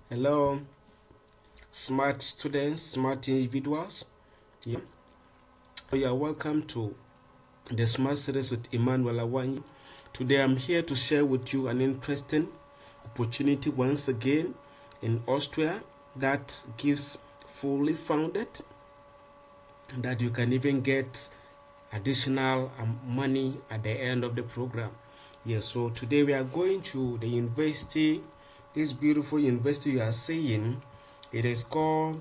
Hello, smart students, smart individuals. Yeah. You are welcome to the Smart Series with Emmanuel Awanyia. Today I'm here to share with you an interesting opportunity once again in Austria that gives fully funded, that you can even get additional money at the end of the program. Yes, so today we are going to the university, this beautiful university you are seeing. It is called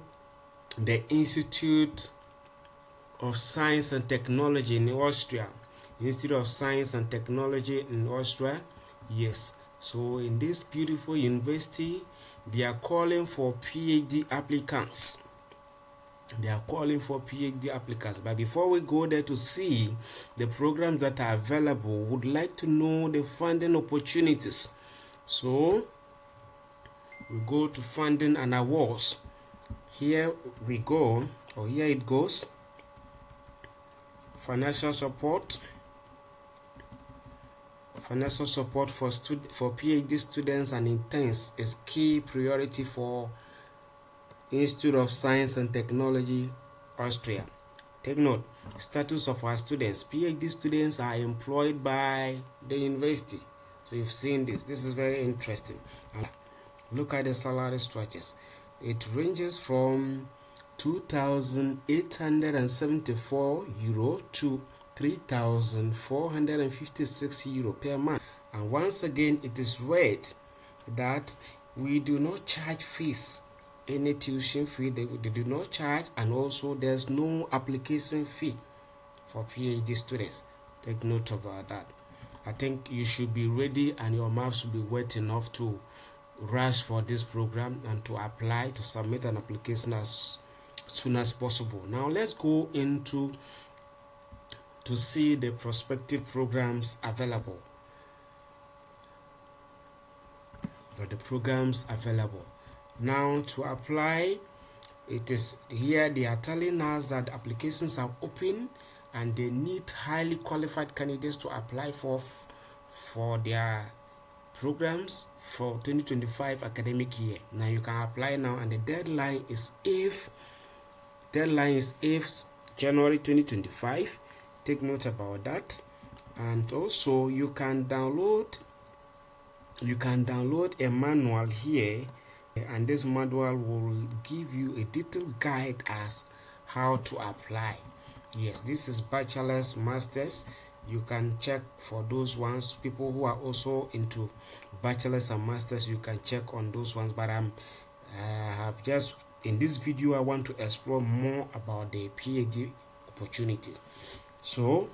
the Institute of Science and Technology in Austria. Institute of Science and Technology in Austria. Yes. So in this beautiful university, they are calling for PhD applicants. They are calling for PhD applicants. But before we go there to see the programs that are available, would like to know the funding opportunities. So we go to funding and awards. Here we go, or here it goes. Financial support for PhD students and interns is key priority for Institute of Science and Technology Austria. Take note, status of our students. PhD students are employed by the university. So you've seen this. This is very interesting. And look at the salary structures. It ranges from 2,874 euro to 3,456 euro per month. And once again, it is read that we do not charge fees, any tuition fee they do not charge, and also there's no application fee for PhD students. Take note about that. I think you should be ready and your mouth should be wet enough to rush for this program and to apply, to submit an application as soon as possible. Now let's go into to see the prospective programs available. Now to apply, it is here they are telling us that applications are open and they need highly qualified candidates to apply for their programs for 2025 academic year. Now you can apply now, and the deadline is 8th January 2025. Take note about that. And also you can download a manual here, and this manual will give you a detailed guide as how to apply. Yes, this is bachelor's, masters. You can check for those ones. People who are also into bachelor's and masters, you can check on those ones. But I have just in this video I want to explore more about the PhD opportunity. So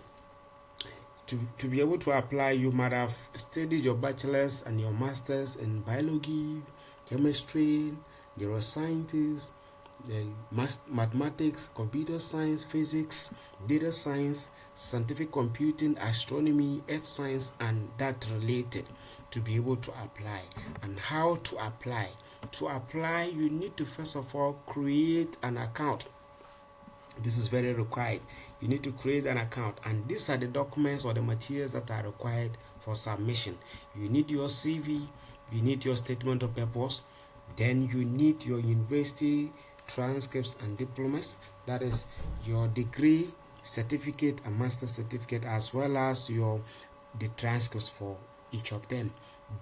to be able to apply, you might have studied your bachelor's and your master's in biology, chemistry, neurosciences, mathematics, computer science, physics, data science, scientific computing, astronomy, earth science, and that related, to be able to apply. And how to apply? To apply, you need to first of all create an account. This is very required. You need to create an account, and these are the documents or the materials that are required for submission. You need your CV, you need your statement of purpose, then you need your university transcripts and diplomas, that is your degree certificate and master certificate, as well as the transcripts for each of them.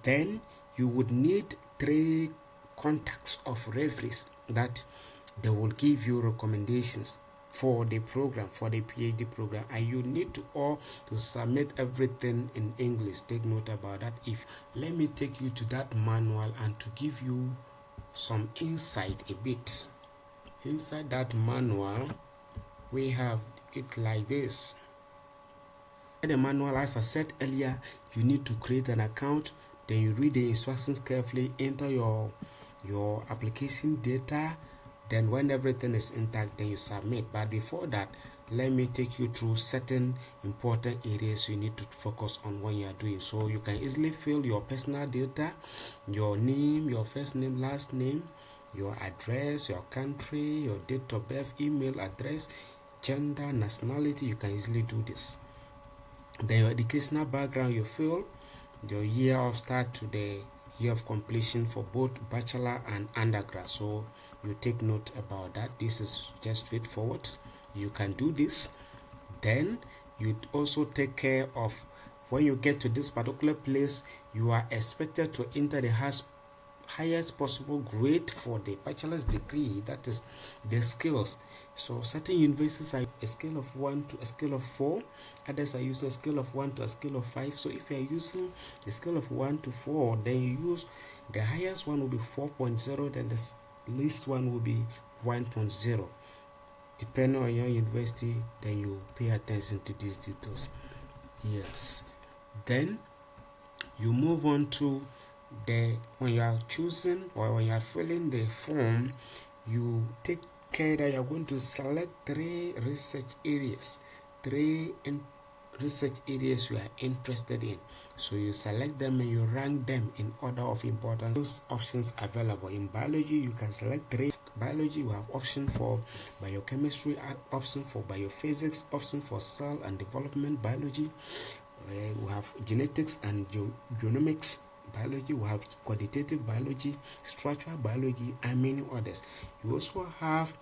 Then you would need 3 contacts of referees that they will give you recommendations for the program, for the PhD program, and you need to submit everything in English. Take note about that. Let me take you to that manual and to give you some insight a bit. Inside that manual, we have it like this. In the manual, as I said earlier, you need to create an account. Then you read the instructions carefully, enter your application data. Then when everything is intact, then you submit. But before that, let me take you through certain important areas you need to focus on when you are doing. So you can easily fill your personal data, your name, your first name, last name, your address, your country, your date of birth, email address, gender, nationality. You can easily do this. Then your educational background, you fill your year of start to the year of completion for both bachelor and undergrad. So you take note about that. This is just straightforward. You can do this. Then you also take care of, when you get to this particular place, you are expected to enter the highest possible grade for the bachelor's degree, that is the skills. So certain universities are a scale of 1 to a scale of 4, others are using a scale of 1 to a scale of 5. So if you are using a scale of 1 to 4, then you use the highest one will be 4.0, then the least one will be 1.0. Depending on your university, then you pay attention to these details. Yes. Then you move on to when you are choosing or when you are filling the form, you take care that you are going to select 3 research areas, research areas you are interested in. So you select them and you rank them in order of importance. Those options available. In biology, you can select 3. Biology, you have option for biochemistry, option for biophysics, option for cell and development biology. We have genetics and genomics biology, we have quantitative biology, structural biology, and many others. You also have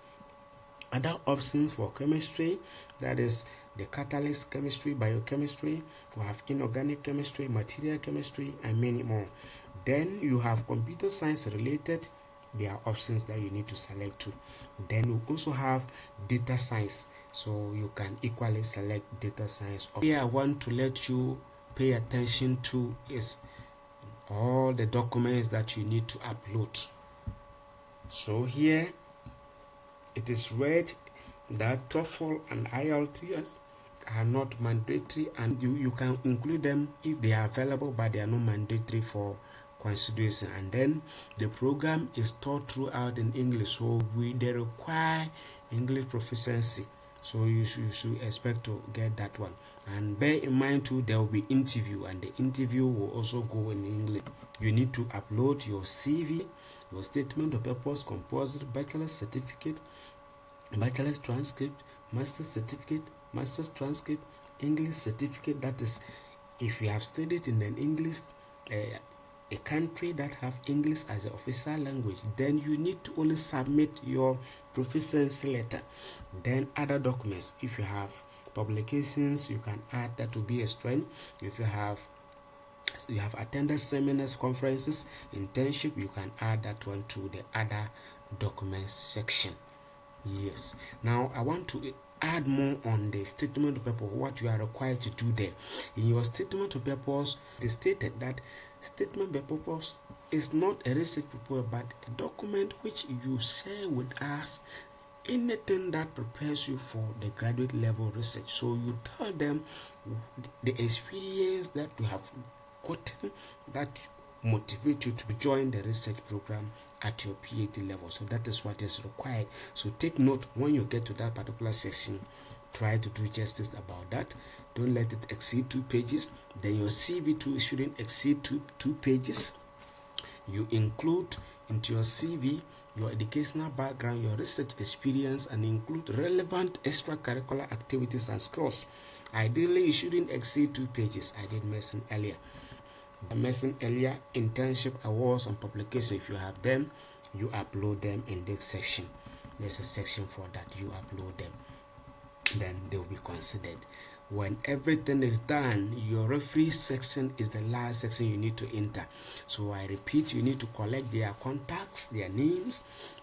other options for chemistry, that is the catalyst chemistry, biochemistry. We have inorganic chemistry, material chemistry, and many more. Then you have computer science related. There are options that you need to select too. Then we also have data science, so you can equally select data science. Here I want to let you pay attention to is all the documents that you need to upload. So here it is read that TOEFL and IELTS are not mandatory, and you can include them if they are available, but they are not mandatory for consideration. And then the program is taught throughout in English, so they require English proficiency, so you should expect to get that one. And bear in mind too, there will be interview, and the interview will also go in English. You need to upload your CV, your statement of purpose, composite, bachelor's certificate, bachelor's transcript, master's certificate, master's transcript, English certificate. That is, if you have studied in an English a country that have English as an official language, then you need to only submit your proficiency letter. Then other documents, if you have publications, you can add that to be a strength. If you have attended seminars, conferences, internship, you can add that one to the other documents section. Yes. Now I want to add more on the statement of purpose, what you are required to do there. In your statement of purpose, it is stated that statement of purpose is not a research proposal, but a document which you share with us anything that prepares you for the graduate level research. So you tell them the experience that you have gotten that motivate you to join the research program at your PhD level. So that is what is required. So take note, when you get to that particular section, try to do justice about that. Don't let it exceed 2 pages. Then your CV too shouldn't exceed two pages. You include into your CV your educational background, your research experience, and include relevant extracurricular activities and skills. Ideally, it shouldn't exceed 2 pages. I did mention earlier. Internship awards and publication. If you have them, you upload them in this section. There's a section for that. You upload them, then they will be considered. When everything is done, your referee section is the last section you need to enter. So I repeat, you need to collect their contacts, their names,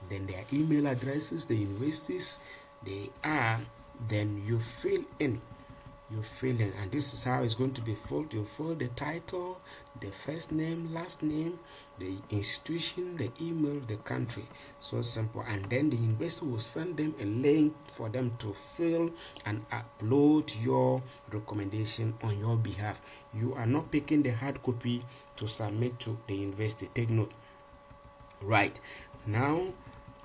then their email addresses, the universities they are. Then you fill in, and this is how it's going to be filled. You fill the title, the first name, last name, the institution, the email, the country. So simple. And then the university will send them a link for them to fill and upload your recommendation on your behalf. You are not picking the hard copy to submit to the university. Take note. Right now,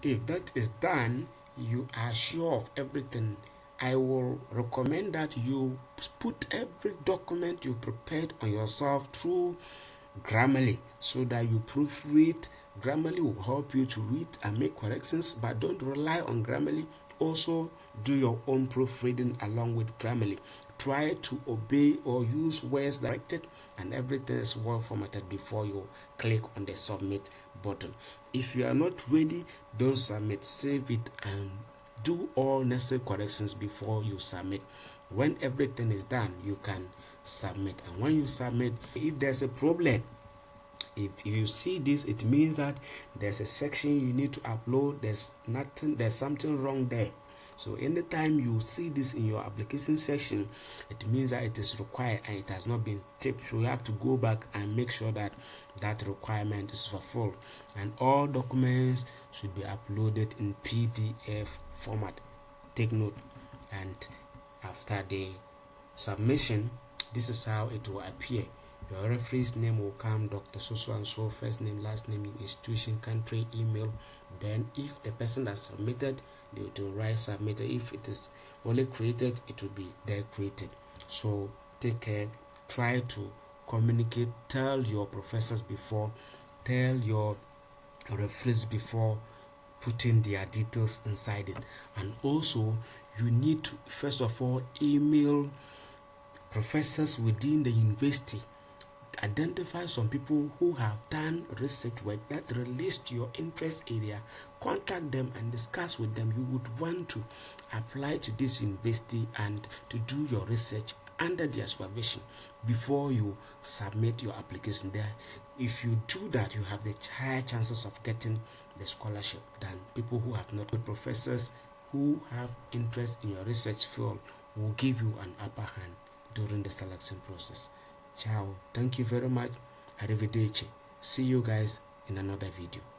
if that is done, you are sure of everything. I will recommend that you put every document you prepared on yourself through Grammarly, so that you proofread. Grammarly will help you to read and make corrections, but don't rely on Grammarly also do your own proofreading along with Grammarly. Try to obey or use words directed, and everything is well formatted before you click on the submit button. If you are not ready, don't submit. Save it and do all necessary corrections before you submit. When everything is done, you can submit. And when you submit, if there's a problem, if you see this, it means that there's a section you need to upload. There's something wrong there. So anytime you see this in your application section, it means that it is required and it has not been ticked. So you have to go back and make sure that that requirement is fulfilled, and all documents should be uploaded in PDF format. Take note. And after the submission, this is how it will appear. Your referee's name will come, Dr. So and so, first name, last name, institution, country, email. Then if the person has submitted, they will write submitted. If it is only created, it will be there created. So take care. Try to communicate. Tell your professors before, tell your referees before putting their details inside it. And also you need to first of all email professors within the university. Identify some people who have done research work that relates to your interest area. Contact them and discuss with them. You would want to apply to this university and to do your research under their supervision before you submit your application there. If you do that, you have the higher chances of getting the scholarship than people who have not. Good professors who have interest in your research field will give you an upper hand during the selection process. Ciao. Thank you very much. Arrivederci. See you guys in another video.